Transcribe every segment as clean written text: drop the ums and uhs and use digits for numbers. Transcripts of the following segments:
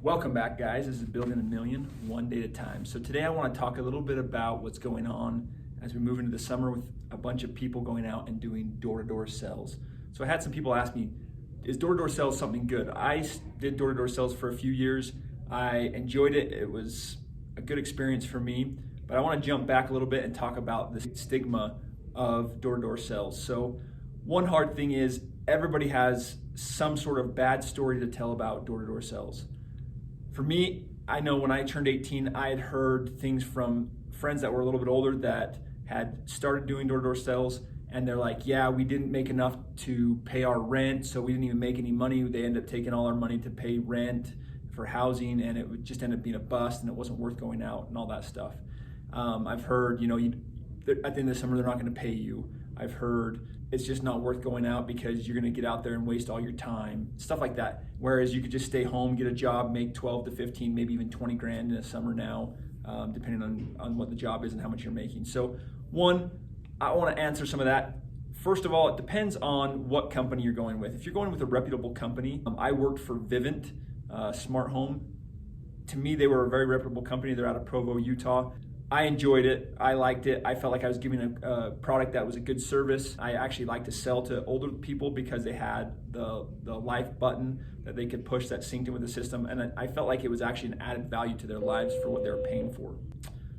Welcome back, guys. This is Building a Million, one day at a time. So today I want to talk a little bit about what's going on as we move into the summer with a bunch of people going out and doing door-to-door sales. So I had some people ask me, is door-to-door sales something good? I did door-to-door sales for a few years. I enjoyed it. It was a good experience for me. But I want to jump back a little bit and talk about the stigma of door-to-door sales. So one hard thing is everybody has some sort of bad story to tell about door-to-door sales. For me, I know when I turned 18, I had heard things from friends that were a little bit older that had started doing door-to-door sales, and they're like, yeah, we didn't make enough to pay our rent, so we didn't even make any money. They ended up taking all our money to pay rent for housing, and it would just end up being a bust, and it wasn't worth going out and all that stuff. I've heard, at the end of the summer, they're not gonna pay you. I've heard it's just not worth going out because you're gonna get out there and waste all your time, stuff like that. Whereas you could just stay home, get a job, make 12 to 15, maybe even 20 grand in the summer now, depending on what the job is and how much you're making. So one, I wanna answer some of that. First of all, it depends on what company you're going with. If you're going with a reputable company, I worked for Vivint Smart Home. To me, they were a very reputable company. They're out of Provo, Utah. I enjoyed it. I liked it. I felt like I was giving a product that was a good service. I actually like to sell to older people because they had the life button that they could push that synced in with the system. And I felt like it was actually an added value to their lives for what they were paying for.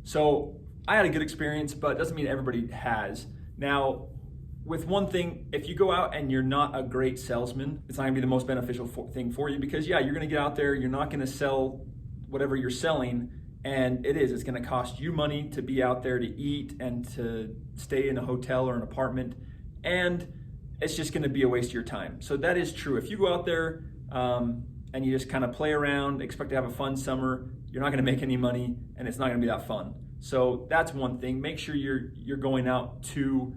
So I had a good experience, but it doesn't mean everybody has. Now, with one thing, if you go out and you're not a great salesman, it's not gonna be the most beneficial thing for you because yeah, you're gonna get out there, you're not gonna sell whatever you're selling. And it's gonna cost you money to be out there to eat and to stay in a hotel or an apartment. And it's just gonna be a waste of your time. So that is true. If you go out there and you just kind of play around, expect to have a fun summer, you're not gonna make any money and it's not gonna be that fun. So that's one thing. Make sure you're going out to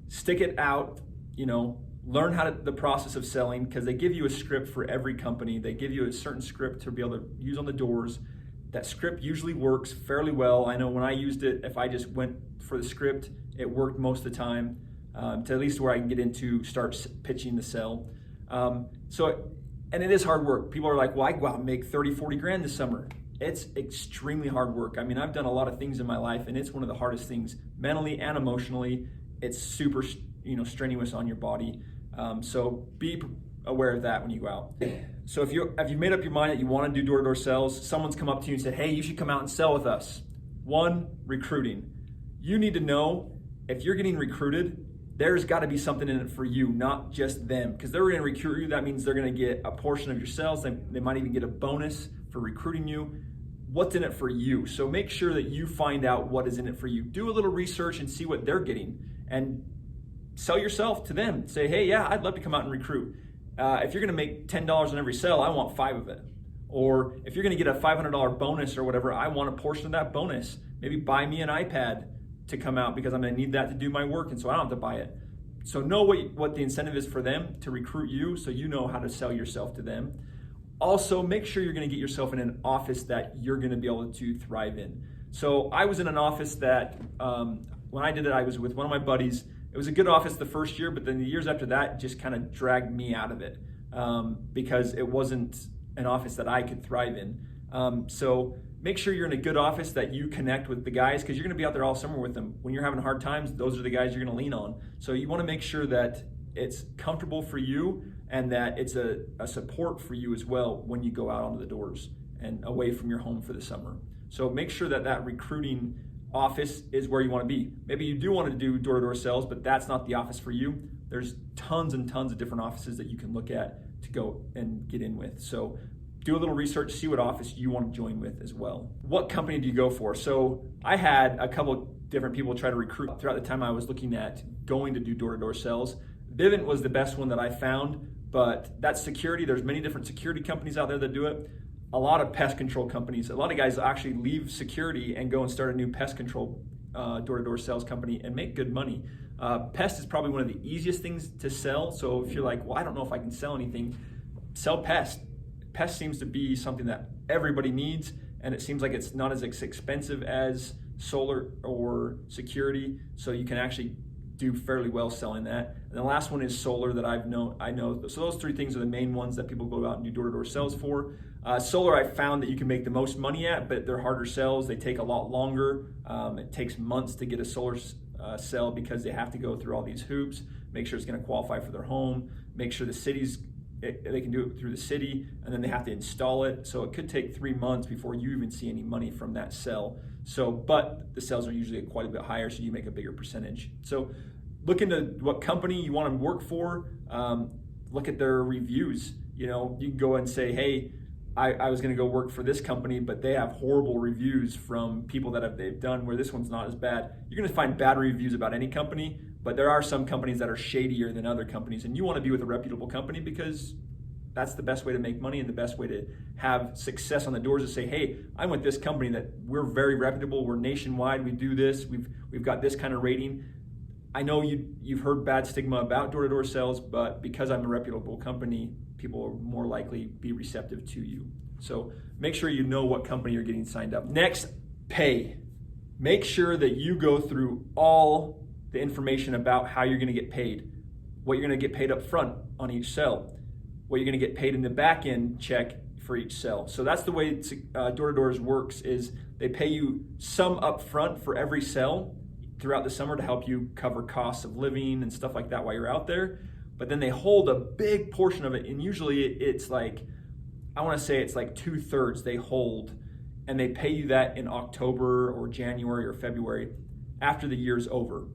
stick it out, learn the process of selling because they give you a script for every company. They give you a certain script to be able to use on the doors. That script usually works fairly well. I know when I used it, if I just went for the script, it worked most of the time, to at least where I can get into start pitching the sell. And it is hard work. People are like, well, I go out and make 30, 40 grand this summer. It's extremely hard work. I mean, I've done a lot of things in my life and it's one of the hardest things mentally and emotionally. It's super, strenuous on your body. So be aware of that when you go out. So if you've made up your mind that you want to do door-to-door sales, someone's come up to you and said, hey, you should come out and sell with us. One, recruiting. You need to know if you're getting recruited, there's got to be something in it for you, not just them. Because they're going to recruit you, that means they're going to get a portion of your sales. They might even get a bonus for recruiting you. What's in it for you? So make sure that you find out what is in it for you. Do a little research and see what they're getting and sell yourself to them. Say, hey, yeah, I'd love to come out and recruit. If you're gonna make $10 on every sale, I want 5 of it. Or if you're gonna get a $500 bonus or whatever, I want a portion of that bonus. Maybe buy me an iPad to come out because I'm gonna need that to do my work and so I don't have to buy it. So know what the incentive is for them to recruit you so you know how to sell yourself to them. Also, make sure you're gonna get yourself in an office that you're gonna be able to thrive in. So I was in an office that, when I did it, I was with one of my buddies. It was a good office the first year, but then the years after that just kind of dragged me out of it because it wasn't an office that I could thrive in. So make sure you're in a good office that you connect with the guys because you're gonna be out there all summer with them. When you're having hard times, those are the guys you're gonna lean on. So you wanna make sure that it's comfortable for you and that it's a support for you as well when you go out onto the doors and away from your home for the summer. So make sure that recruiting office is where you want to be. Maybe you do want to do door-to-door sales, but that's not the office for you. There's tons and tons of different offices that you can look at to go and get in with. So do a little research, see what office you want to join with as well. What company do you go for? So I had a couple different people try to recruit throughout the time I was looking at going to do door-to-door sales. Vivint was the best one that I found, but that's security. There's many different security companies out there that do it. A lot of pest control companies, a lot of guys actually leave security and go and start a new pest control door-to-door sales company and make good money. Pest is probably one of the easiest things to sell. So if you're like, well, I don't know if I can sell anything, sell pest. Pest seems to be something that everybody needs, and it seems like it's not as expensive as solar or security. So you can actually do fairly well selling that. And the last one is solar that I know. So those three things are the main ones that people go out and do door-to-door sales for. Solar, I found that you can make the most money at, but they're harder sales. They take a lot longer. It takes months to get a solar sell because they have to go through all these hoops, make sure it's going to qualify for their home, make sure they can do it through the city, and then they have to install it. So it could take 3 months before you even see any money from that sell. So, but the sales are usually quite a bit higher, so you make a bigger percentage. So look into what company you want to work for. Look at their reviews. You can go and say, hey, I was going to go work for this company, but they have horrible reviews from people that they've done where this one's not as bad. You're going to find bad reviews about any company, but there are some companies that are shadier than other companies, and you want to be with a reputable company because that's the best way to make money and the best way to have success on the doors is say, hey, I'm with this company that we're very reputable, we're nationwide, we do this, we've got this kind of rating. I know you've heard bad stigma about door-to-door sales, but because I'm a reputable company, people will more likely be receptive to you. So make sure you know what company you're getting signed up. Next, pay. Make sure that you go through all the information about how you're going to get paid, what you're going to get paid up front on each sell, what you're going to get paid in the back end check for each sell. So that's the way door-to-doors works is they pay you some up front for every sell throughout the summer to help you cover costs of living and stuff like that while you're out there. But then they hold a big portion of it, and usually it's like, I want to say it's like 2/3 they hold, and they pay you that in October or January or February after the year's over.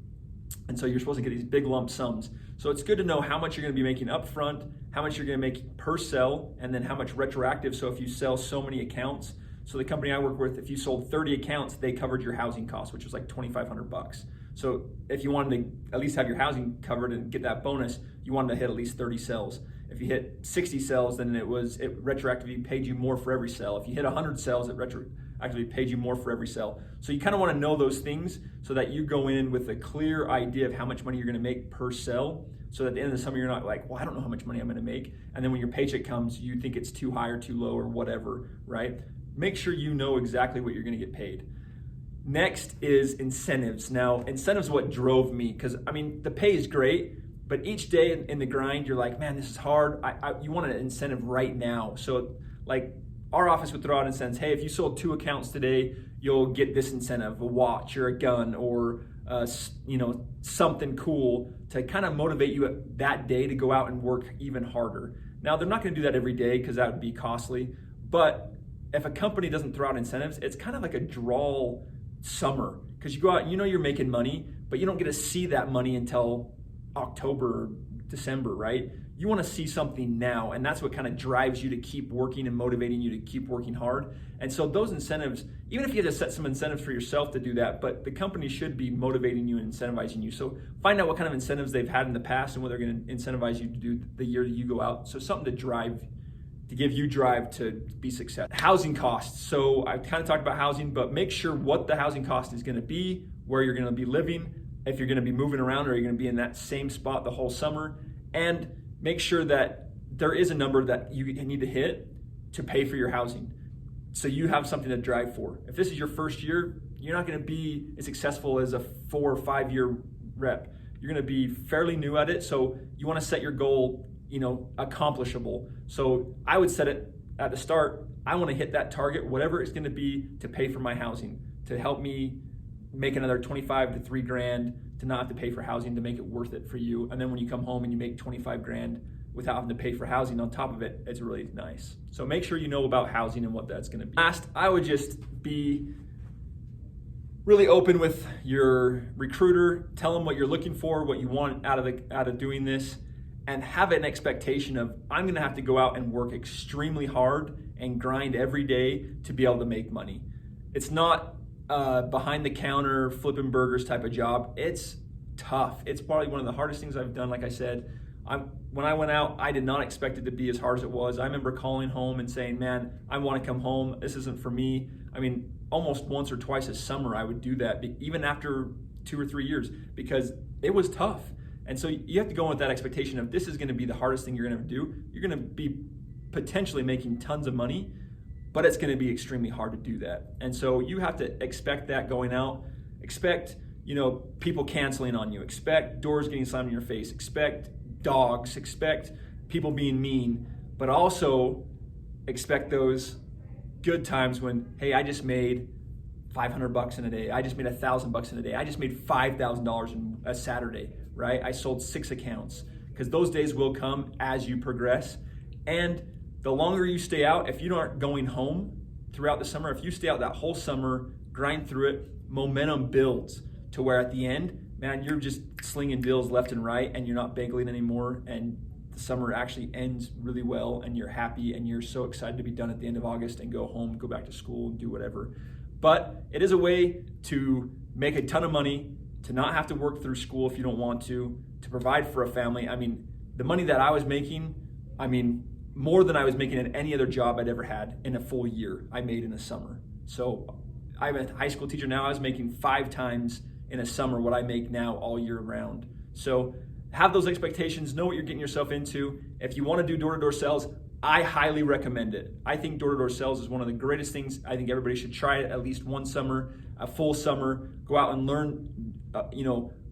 And so you're supposed to get these big lump sums. So it's good to know how much you're going to be making up front, how much you're going to make per sell, and then how much retroactive. So if you sell so many accounts, so the company I work with, if you sold 30 accounts, they covered your housing costs, which was like $2,500. So if you wanted to at least have your housing covered and get that bonus, you wanted to hit at least 30 sells. If you hit 60 sells, then it retroactively paid you more for every sell. If you hit 100 sells, it retroactively paid you more for every sell. So you kind of want to know those things so that you go in with a clear idea of how much money you're going to make per sell. So that at the end of the summer, you're not like, well, I don't know how much money I'm going to make. And then when your paycheck comes, you think it's too high or too low or whatever, right? Make sure you know exactly what you're going to get paid. Next is incentives. Now, incentives is what drove me because, the pay is great, but each day in the grind, you're like, man, this is hard. You want an incentive right now. So like our office would throw out incentives. Hey, if you sold 2 accounts today, you'll get this incentive, a watch or a gun or something cool to kind of motivate you that day to go out and work even harder. Now, they're not going to do that every day because that would be costly. But if a company doesn't throw out incentives, it's kind of like a draw summer because you go out, you're making money, but you don't get to see that money until October, December, right? You want to see something now, and that's what kind of drives you to keep working and motivating you to keep working hard. And so those incentives, even if you have to set some incentives for yourself to do that, but the company should be motivating you and incentivizing you. So find out what kind of incentives they've had in the past and what they're going to incentivize you to do the year that you go out. So something to give you drive to be successful. Housing costs. So I kind of talked about housing, but make sure what the housing cost is going to be, where you're going to be living, if you're going to be moving around or you're going to be in that same spot the whole summer, and make sure that there is a number that you need to hit to pay for your housing. So you have something to drive for. If this is your first year, you're not going to be as successful as a 4 or 5 year rep. You're going to be fairly new at it. So you want to set your goal, accomplishable. So I would set it at the start. I want to hit that target, whatever it's going to be, to pay for my housing, to help me make another 25 to 3 grand to not have to pay for housing, to make it worth it for you. And then when you come home and you make 25 grand without having to pay for housing on top of it, it's really nice. So make sure you know about housing and what that's going to be. Last, I would just be really open with your recruiter. Tell them what you're looking for, what you want out of doing this, and have an expectation of, I'm going to have to go out and work extremely hard and grind every day to be able to make money. It's not behind the counter flipping burgers type of job. It's tough. It's probably one of the hardest things I've done. Like I said, when I went out, I did not expect it to be as hard as it was. I remember calling home and saying, man, I want to come home. This isn't for me. Almost once or twice a summer I would do that, even after 2 or 3 years, because it was tough. And so you have to go in with that expectation of, this is going to be the hardest thing you're going to do. You're going to be potentially making tons of money, but it's going to be extremely hard to do that. And so you have to expect that going out. Expect, people canceling on you. Expect doors getting slammed in your face. Expect dogs. Expect people being mean. But also expect those good times when, hey, I just made $500 in a day. I just made $1,000 in a day. I just made $5,000 in a Saturday, right? I sold 6 accounts. Because those days will come as you progress. And the longer you stay out, if you aren't going home throughout the summer, if you stay out that whole summer, grind through it, momentum builds to where at the end, man, you're just slinging deals left and right and you're not bagling anymore, and the summer actually ends really well and you're happy and you're so excited to be done at the end of August and go home, go back to school, do whatever. But it is a way to make a ton of money, to not have to work through school if you don't want to provide for a family. I mean, the money that I was making, more than I was making at any other job I'd ever had in a full year, I made in a summer. So I'm a high school teacher now. I was making 5 times in a summer what I make now all year round. So have those expectations, know what you're getting yourself into. If you want to do door-to-door sales, I highly recommend it. I think door-to-door sales is one of the greatest things. I think everybody should try it at least one summer, a full summer. Go out and learn,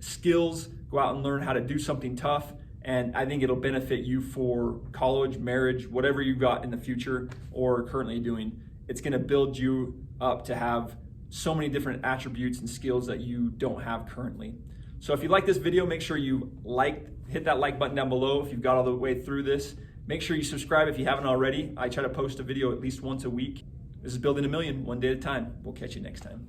skills. Go out and learn how to do something tough. And I think it'll benefit you for college, marriage, whatever you've got in the future or currently doing. It's going to build you up to have so many different attributes and skills that you don't have currently. So if you like this video, make sure you hit that like button down below if you've got all the way through this. Make sure you subscribe if you haven't already. I try to post a video at least once a week. This is Building a Million, one day at a time. We'll catch you next time.